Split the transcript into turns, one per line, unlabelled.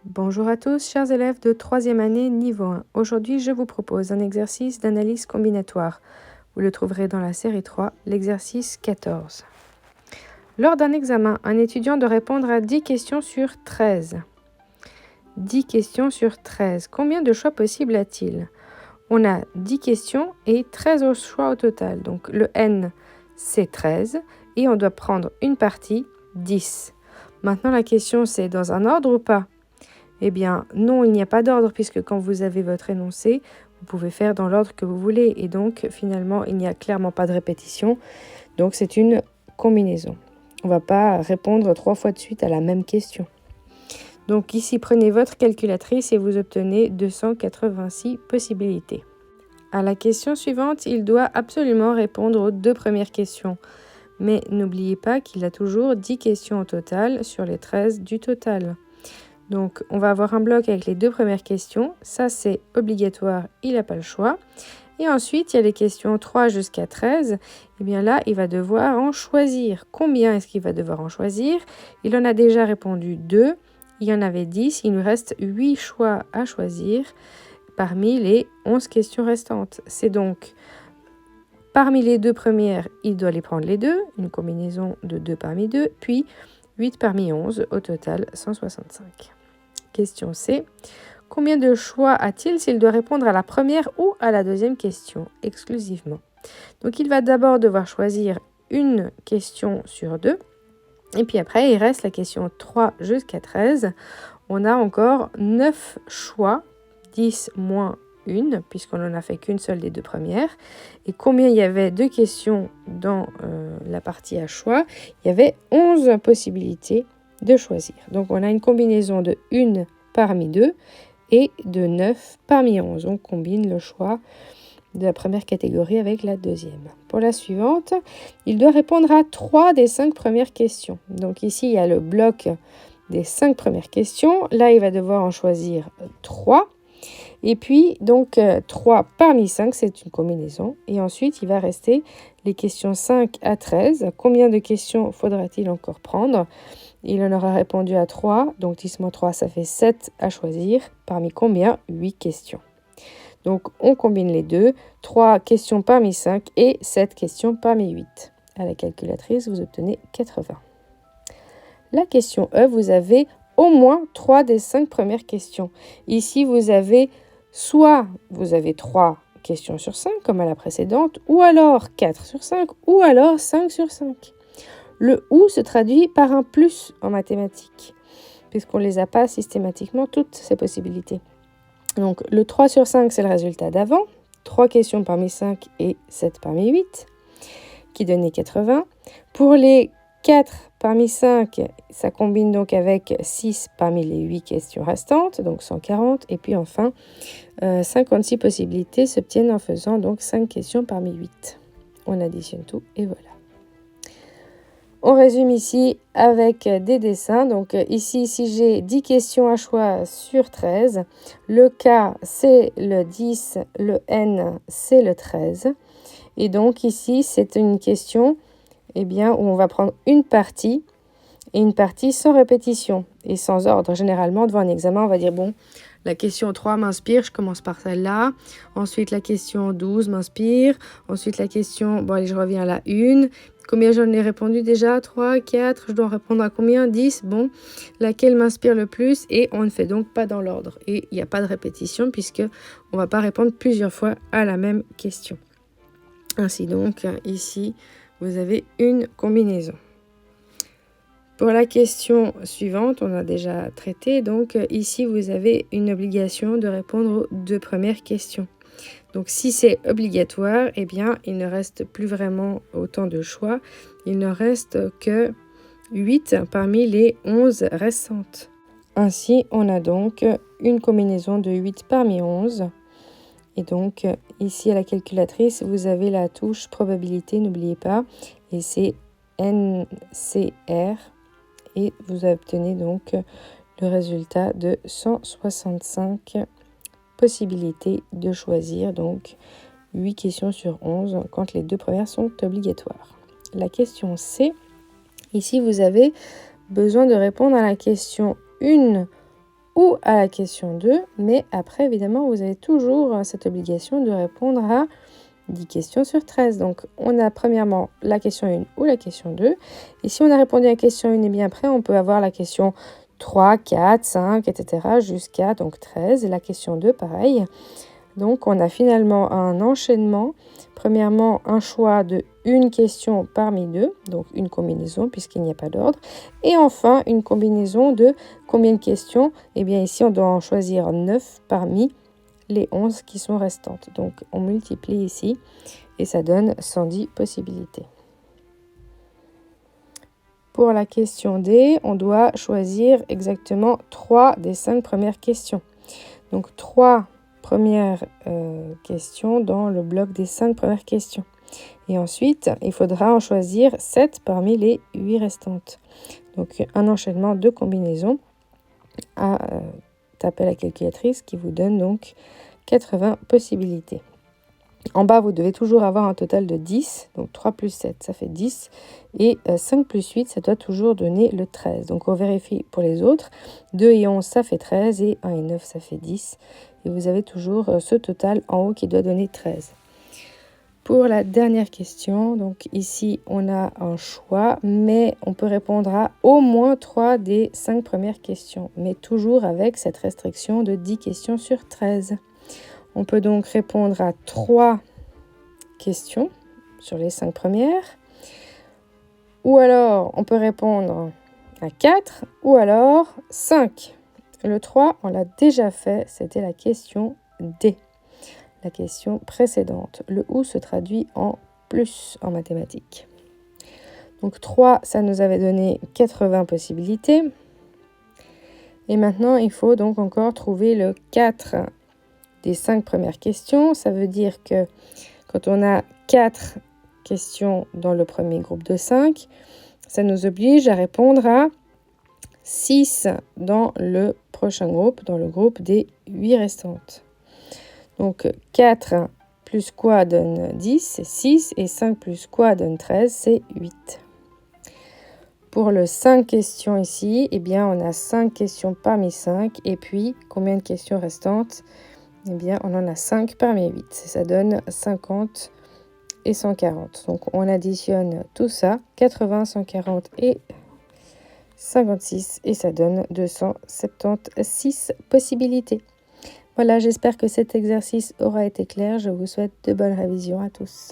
Bonjour à tous, chers élèves de 3e année niveau 1. Aujourd'hui, je vous propose un exercice d'analyse combinatoire. Vous le trouverez dans la série 3, l'exercice 14. Lors d'un examen, un étudiant doit répondre à 10 questions sur 13. 10 questions sur 13. Combien de choix possibles a-t-il? On a 10 questions et 13 choix au total. Donc le n, c'est 13 et on doit prendre une partie, 10. Maintenant, la question, c'est dans un ordre ou pas? Eh bien, non, il n'y a pas d'ordre puisque quand vous avez votre énoncé, vous pouvez faire dans l'ordre que vous voulez. Et donc, finalement, il n'y a clairement pas de répétition. Donc, c'est une combinaison. On ne va pas répondre 3 fois de suite à la même question. Donc, ici, prenez votre calculatrice et vous obtenez 286 possibilités. À la question suivante, il doit absolument répondre aux 2 premières questions. Mais n'oubliez pas qu'il a toujours 10 questions au total sur les 13 du total. Donc, on va avoir un bloc avec les 2 premières questions. Ça, c'est obligatoire, il n'a pas le choix. Et ensuite, il y a les questions 3 jusqu'à 13. Et bien là, il va devoir en choisir. Combien est-ce qu'il va devoir en choisir? Il en a déjà répondu 2. Il y en avait 10. Il nous reste 8 choix à choisir parmi les 11 questions restantes. C'est donc, parmi les 2 premières, il doit les prendre les 2. Une combinaison de 2 parmi 2. Puis 8 parmi 11, au total 165. Question C. Combien de choix a-t-il s'il doit répondre à la première ou à la deuxième question exclusivement? Donc, il va d'abord devoir choisir une question sur 2. Et puis après, il reste la question 3 jusqu'à 13. On a encore 9 choix, 10 moins 1, puisqu'on n'en a fait qu'une seule des 2 premières. Et combien il y avait de questions dans la partie à choix? Il y avait 11 possibilités de choisir. Donc, on a une combinaison de 1 parmi 2 et de 9 parmi 11. On combine le choix de la première catégorie avec la deuxième. Pour la suivante, il doit répondre à 3 des 5 premières questions. Donc, ici, il y a le bloc des 5 premières questions. Là, il va devoir en choisir 3. Et puis, donc, 3 parmi 5, c'est une combinaison. Et ensuite, il va rester les questions 5 à 13. Combien de questions faudra-t-il encore prendre? Il en aura répondu à 3. Donc, 10 moins 3, ça fait 7 à choisir. Parmi combien? 8 questions. Donc, on combine les deux. 3 questions parmi 5 et 7 questions parmi 8. À la calculatrice, vous obtenez 80. La question E, vous avez au moins 3 des 5 premières questions. Ici, vous avez 3 questions sur 5, comme à la précédente, ou alors 4 sur 5, ou alors 5 sur 5. Le « ou » se traduit par un plus en mathématiques, puisqu'on ne les a pas systématiquement toutes ces possibilités. Donc, le 3 sur 5, c'est le résultat d'avant. 3 questions parmi 5 et 7 parmi 8, qui donnait 80. Pour les 4 parmi 5, ça combine donc avec 6 parmi les 8 questions restantes, donc 140. Et puis enfin, 56 possibilités s'obtiennent en faisant donc 5 questions parmi 8. On additionne tout et voilà. On résume ici avec des dessins. Donc ici, si j'ai 10 questions à choix sur 13, le K, c'est le 10, le N, c'est le 13. Et donc ici, c'est une question où on va prendre une partie et une partie sans répétition et sans ordre. Généralement, devant un examen, on va dire, bon, la question 3 m'inspire, je commence par celle-là. Ensuite, la question 12 m'inspire. Ensuite, la question, bon, allez, je reviens à la 1. Combien j'en ai répondu déjà? 3, 4, je dois répondre à combien? 10. Bon, laquelle m'inspire le plus? Et on ne fait donc pas dans l'ordre. Et il n'y a pas de répétition puisque on ne va pas répondre plusieurs fois à la même question. Ainsi donc, ici, vous avez une combinaison. Pour la question suivante, on a déjà traité. Donc ici, vous avez une obligation de répondre aux 2 premières questions. Donc si c'est obligatoire, eh bien, il ne reste plus vraiment autant de choix. Il ne reste que 8 parmi les 11 restantes. Ainsi, on a donc une combinaison de 8 parmi 11. Et donc, ici à la calculatrice, vous avez la touche probabilité, n'oubliez pas. Et c'est NCR. Et vous obtenez donc le résultat de 165 possibilités de choisir, donc 8 questions sur 11 quand les 2 premières sont obligatoires. La question C, ici vous avez besoin de répondre à la question 1 ou à la question 2. Mais après, évidemment, vous avez toujours cette obligation de répondre à 10 questions sur 13. Donc, on a premièrement la question 1 ou la question 2. Et si on a répondu à la question 1, et bien après, on peut avoir la question 3, 4, 5, etc. jusqu'à donc 13. Et la question 2, pareil. Donc, on a finalement un enchaînement. Premièrement, un choix de une question parmi deux, donc une combinaison puisqu'il n'y a pas d'ordre. Et enfin, une combinaison de combien de questions? Eh bien, ici, on doit en choisir 9 parmi les 11 qui sont restantes. Donc, on multiplie ici et ça donne 110 possibilités. Pour la question D, on doit choisir exactement 3 des 5 premières questions. Donc, 3 premières questions dans le bloc des 5 premières questions. Et ensuite, il faudra en choisir 7 parmi les 8 restantes. Donc, un enchaînement de combinaisons à taper la calculatrice qui vous donne donc 80 possibilités. En bas, vous devez toujours avoir un total de 10. Donc, 3 plus 7, ça fait 10. Et 5 plus 8, ça doit toujours donner le 13. Donc, on vérifie pour les autres. 2 et 11, ça fait 13. Et 1 et 9, ça fait 10. Et vous avez toujours ce total en haut qui doit donner 13. Pour la dernière question, donc ici, on a un choix, mais on peut répondre à au moins 3 des 5 premières questions, mais toujours avec cette restriction de 10 questions sur 13. On peut donc répondre à 3 questions sur les 5 premières, ou alors on peut répondre à 4, ou alors 5. Le 3, on l'a déjà fait, c'était la question D. La question précédente. Le ou se traduit en plus en mathématiques. Donc 3, ça nous avait donné 80 possibilités. Et maintenant, il faut donc encore trouver le 4 des 5 premières questions. Ça veut dire que quand on a 4 questions dans le premier groupe de 5, ça nous oblige à répondre à 6 dans le prochain groupe, dans le groupe des 8 restantes. Donc 4 plus quoi donne 10, c'est 6, et 5 plus quoi donne 13, c'est 8. Pour le 5 questions ici, eh bien on a 5 questions parmi 5, et puis combien de questions restantes? Eh bien on en a 5 parmi 8, ça donne 50 et 140. Donc on additionne tout ça, 80, 140 et 56, et ça donne 276 possibilités. Voilà, j'espère que cet exercice aura été clair. Je vous souhaite de bonnes révisions à tous.